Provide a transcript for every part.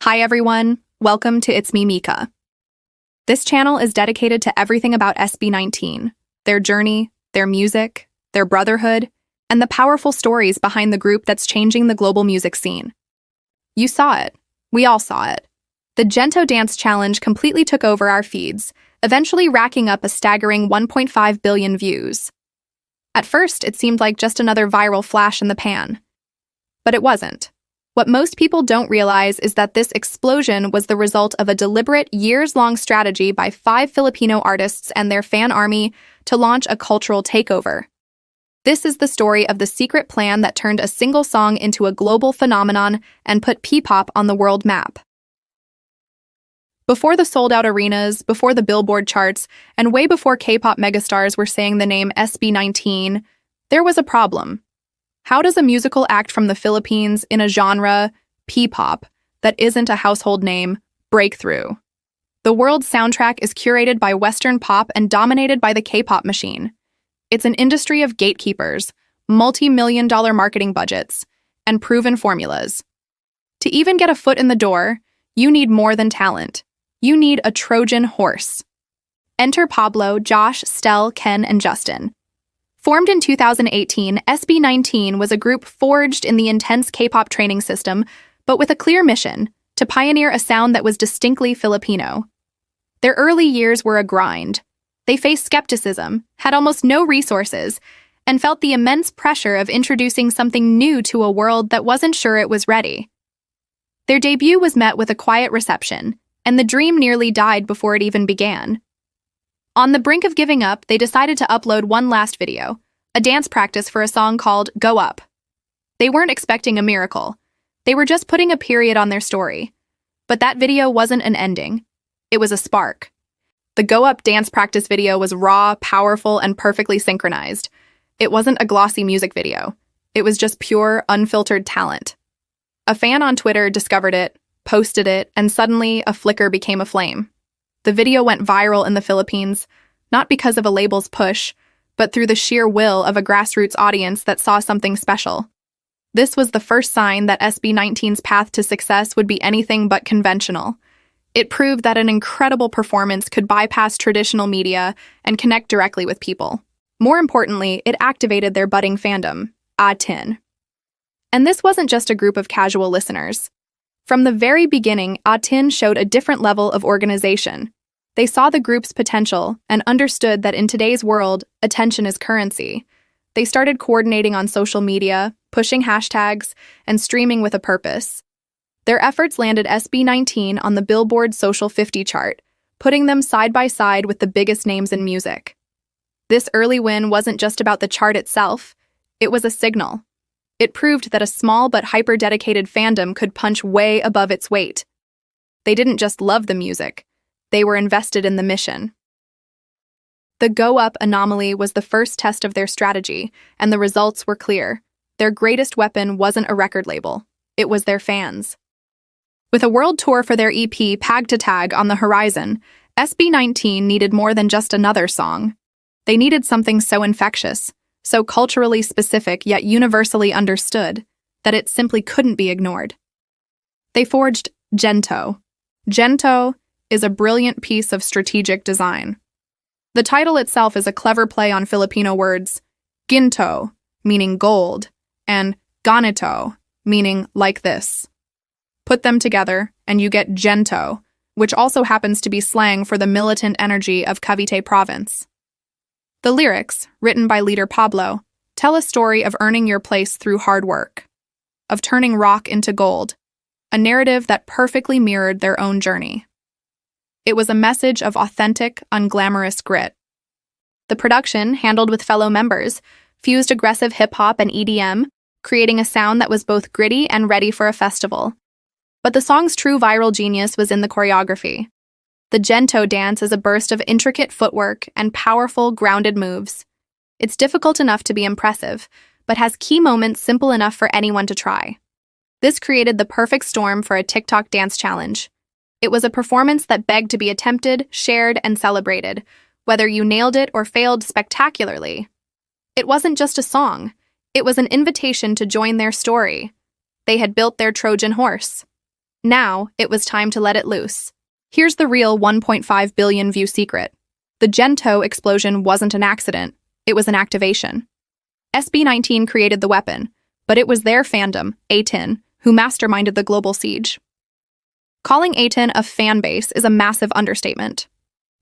Hi everyone, welcome to It's Me Mika. This channel is dedicated to everything about SB19, their journey, their music, their brotherhood, and the powerful stories behind the group that's changing the global music scene. You saw it. We all saw it. The Gento Dance Challenge completely took over our feeds, eventually racking up a staggering 1.5 billion views. At first, it seemed like just another viral flash in the pan. But it wasn't. What most people don't realize is that this explosion was the result of a deliberate, years-long strategy by 5 Filipino artists and their fan army to launch a cultural takeover. This is the story of the secret plan that turned a single song into a global phenomenon and put Ppop on the world map. Before the sold-out arenas, before the billboard charts, and way before K-pop megastars were saying the name SB19, there was a problem. How does a musical act from the Philippines in a genre, Ppop, that isn't a household name, break through? The world's soundtrack is curated by Western pop and dominated by the K-pop machine. It's an industry of gatekeepers, multi-million-dollar marketing budgets, and proven formulas. To even get a foot in the door, you need more than talent. You need a Trojan horse. Enter Pablo, Josh, Stel, Ken, and Justin. Formed in 2018, SB19 was a group forged in the intense K-pop training system, but with a clear mission, to pioneer a sound that was distinctly Filipino. Their early years were a grind. They faced skepticism, had almost no resources, and felt the immense pressure of introducing something new to a world that wasn't sure it was ready. Their debut was met with a quiet reception, and the dream nearly died before it even began. On the brink of giving up, they decided to upload one last video, a dance practice for a song called Go Up. They weren't expecting a miracle. They were just putting a period on their story. But that video wasn't an ending. It was a spark. The Go Up dance practice video was raw, powerful, and perfectly synchronized. It wasn't a glossy music video. It was just pure, unfiltered talent. A fan on Twitter discovered it, posted it, and suddenly a flicker became a flame. The video went viral in the Philippines, not because of a label's push, but through the sheer will of a grassroots audience that saw something special. This was the first sign that SB19's path to success would be anything but conventional. It proved that an incredible performance could bypass traditional media and connect directly with people. More importantly, it activated their budding fandom, atin. And this wasn't just a group of casual listeners. From the very beginning, atin showed a different level of organization. They saw the group's potential and understood that in today's world, attention is currency. They started coordinating on social media, pushing hashtags, and streaming with a purpose. Their efforts landed SB19 on the Billboard Social 50 chart, putting them side by side with the biggest names in music. This early win wasn't just about the chart itself, it was a signal. It proved that a small but hyper-dedicated fandom could punch way above its weight. They didn't just love the music, they were invested in the mission. The Go Up anomaly was the first test of their strategy, and the results were clear. Their greatest weapon wasn't a record label, it was their fans. With a world tour for their EP Pag to Tag on the horizon, SB19 needed more than just another song. They needed something so infectious, so culturally specific yet universally understood, that it simply couldn't be ignored. They forged Gento. Gento is a brilliant piece of strategic design. The title itself is a clever play on Filipino words, ginto, meaning gold, and ganito, meaning like this. Put them together, and you get Gento, which also happens to be slang for the militant energy of Cavite province. The lyrics, written by leader Pablo, tell a story of earning your place through hard work, of turning rock into gold, a narrative that perfectly mirrored their own journey. It was a message of authentic, unglamorous grit. The production, handled with fellow members, fused aggressive hip-hop and EDM, creating a sound that was both gritty and ready for a festival. But the song's true viral genius was in the choreography. The Gento dance is a burst of intricate footwork and powerful, grounded moves. It's difficult enough to be impressive, but has key moments simple enough for anyone to try. This created the perfect storm for a TikTok dance challenge. It was a performance that begged to be attempted, shared, and celebrated, whether you nailed it or failed spectacularly. It wasn't just a song. It was an invitation to join their story. They had built their Trojan horse. Now, it was time to let it loose. Here's the real 1.5 billion view secret. The Gento explosion wasn't an accident, it was an activation. SB19 created the weapon, but it was their fandom, atin, who masterminded the global siege. Calling atin a fan base is a massive understatement.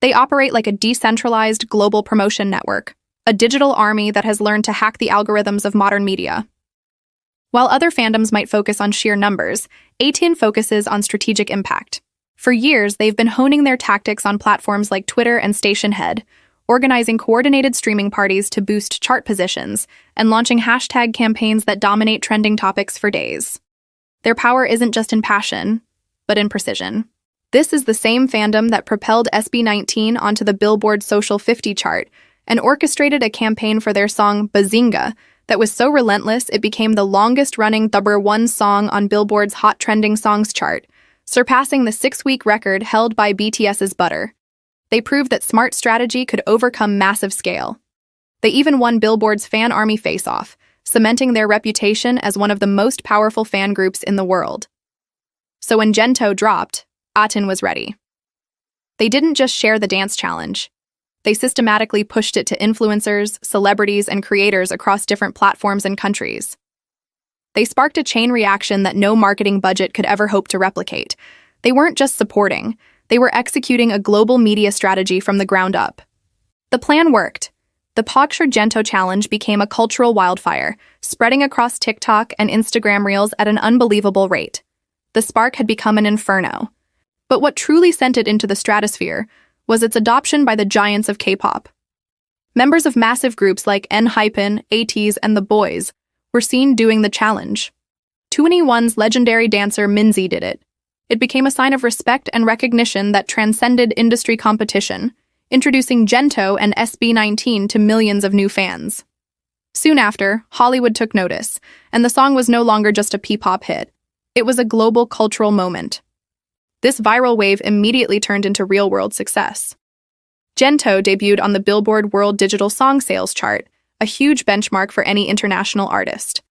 They operate like a decentralized global promotion network, a digital army that has learned to hack the algorithms of modern media. While other fandoms might focus on sheer numbers, atin focuses on strategic impact. For years, they've been honing their tactics on platforms like Twitter and Station Head, organizing coordinated streaming parties to boost chart positions, and launching hashtag campaigns that dominate trending topics for days. Their power isn't just in passion, but in precision. This is the same fandom that propelled SB19 onto the Billboard Social 50 chart and orchestrated a campaign for their song Bazinga that was so relentless it became the longest-running #1 song on Billboard's Hot Trending Songs chart, surpassing the 6-week record held by BTS's Butter. They proved that smart strategy could overcome massive scale. They even won Billboard's Fan Army Face-Off, cementing their reputation as one of the most powerful fan groups in the world. So when Gento dropped, atin was ready. They didn't just share the dance challenge. They systematically pushed it to influencers, celebrities, and creators across different platforms and countries. They sparked a chain reaction that no marketing budget could ever hope to replicate. They weren't just supporting, they were executing a global media strategy from the ground up. The plan worked. The Ppoprise Gento challenge became a cultural wildfire, spreading across TikTok and Instagram Reels at an unbelievable rate. The spark had become an inferno. But what truly sent it into the stratosphere was its adoption by the giants of Kpop. Members of massive groups like ENHYPEN, ATEEZ, and The Boys were seen doing the challenge. 2NE1's legendary dancer Minzy did it. It became a sign of respect and recognition that transcended industry competition, introducing Gento and SB19 to millions of new fans. Soon after, Hollywood took notice, and the song was no longer just a P-pop hit. It was a global cultural moment. This viral wave immediately turned into real-world success. Gento debuted on the Billboard World Digital Song Sales chart, a huge benchmark for any international artist.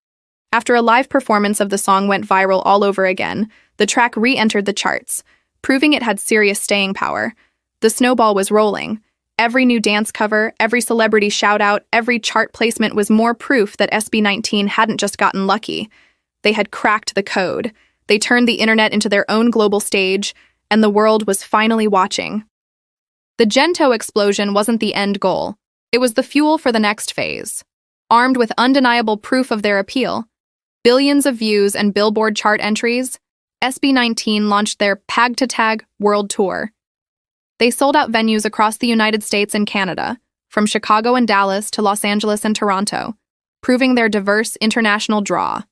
After a live performance of the song went viral all over again, the track re-entered the charts, proving it had serious staying power. The snowball was rolling. Every new dance cover, every celebrity shout-out, every chart placement was more proof that SB19 hadn't just gotten lucky. They had cracked the code. They turned the internet into their own global stage, and the world was finally watching. The Gento explosion wasn't the end goal. It was the fuel for the next phase. Armed with undeniable proof of their appeal, billions of views and Billboard chart entries, SB19 launched their Pag to Tag World Tour. They sold out venues across the United States and Canada, from Chicago and Dallas to Los Angeles and Toronto, proving their diverse international draw.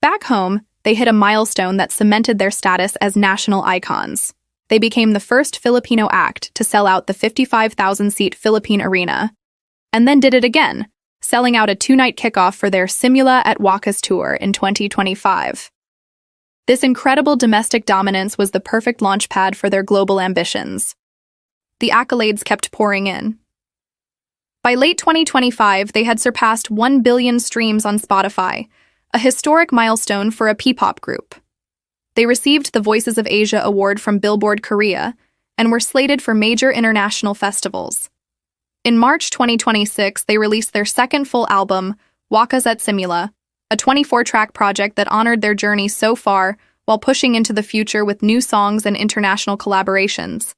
Back home, they hit a milestone that cemented their status as national icons. They became the first Filipino act to sell out the 55,000-seat Philippine Arena, and then did it again, selling out a 2-night kickoff for their Simula at Wakas tour in 2025. This incredible domestic dominance was the perfect launchpad for their global ambitions. The accolades kept pouring in. By late 2025, they had surpassed 1 billion streams on Spotify, a historic milestone for a P-pop group. They received the Voices of Asia Award from Billboard Korea and were slated for major international festivals. In March 2026, they released their second full album, Wakas at Simula, a 24-track project that honored their journey so far while pushing into the future with new songs and international collaborations.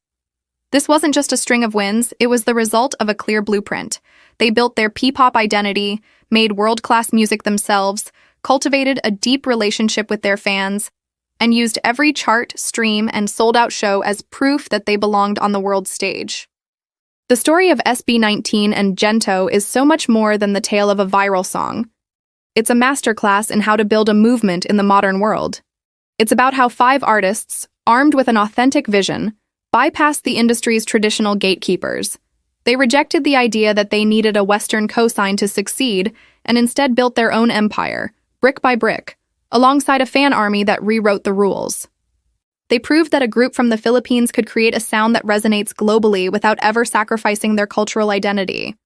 This wasn't just a string of wins, it was the result of a clear blueprint. They built their P-pop identity, made world-class music themselves, cultivated a deep relationship with their fans, and used every chart, stream, and sold-out show as proof that they belonged on the world stage. The story of SB19 and Gento is so much more than the tale of a viral song. It's a masterclass in how to build a movement in the modern world. It's about how 5 artists, armed with an authentic vision, bypassed the industry's traditional gatekeepers. They rejected the idea that they needed a Western cosign to succeed and instead built their own empire, brick by brick, alongside a fan army that rewrote the rules. They proved that a group from the Philippines could create a sound that resonates globally without ever sacrificing their cultural identity.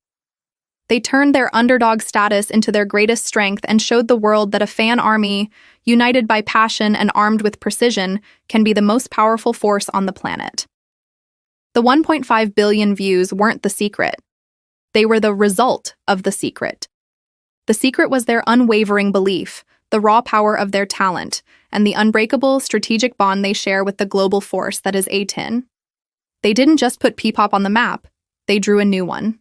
They turned their underdog status into their greatest strength and showed the world that a fan army, united by passion and armed with precision, can be the most powerful force on the planet. The 1.5 billion views weren't the secret. They were the result of the secret. The secret was their unwavering belief, the raw power of their talent, and the unbreakable strategic bond they share with the global force that is atin. They didn't just put Ppop on the map, they drew a new one.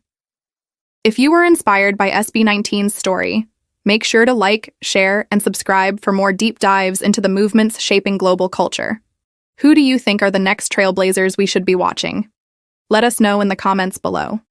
If you were inspired by SB19's story, make sure to like, share, and subscribe for more deep dives into the movements shaping global culture. Who do you think are the next trailblazers we should be watching? Let us know in the comments below.